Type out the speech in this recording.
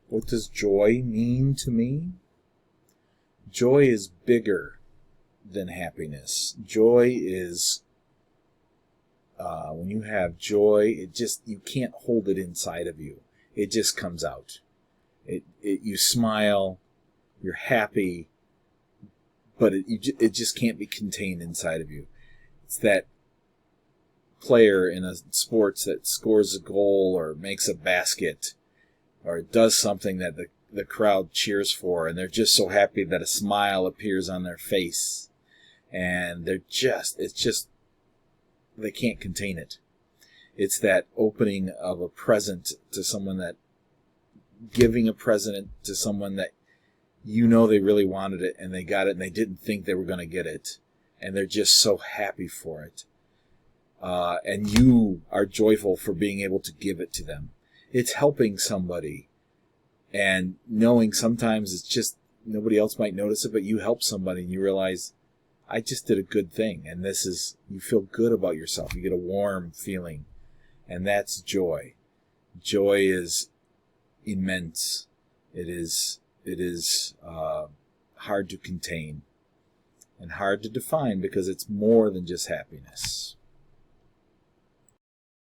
What does joy mean to me? Joy is bigger than happiness. Joy is, when you have joy, you can't hold it inside of you. It just comes out. You smile, you're happy, but it just can't be contained inside of you. It's that player in a sports that scores a goal or makes a basket or does something that the crowd cheers for, and they're just so happy that a smile appears on their face, and they can't contain it. It's that opening of a present to someone, that giving a present to someone that you know they really wanted it and they got it and they didn't think they were going to get it, and they're just so happy for it. And you are joyful for being able to give it to them. It's helping somebody, and knowing sometimes it's just nobody else might notice it, but you help somebody and you realize, I just did a good thing, and you feel good about yourself. You get a warm feeling, and that's joy. Joy is immense. It is hard to contain and hard to define, because it's more than just happiness.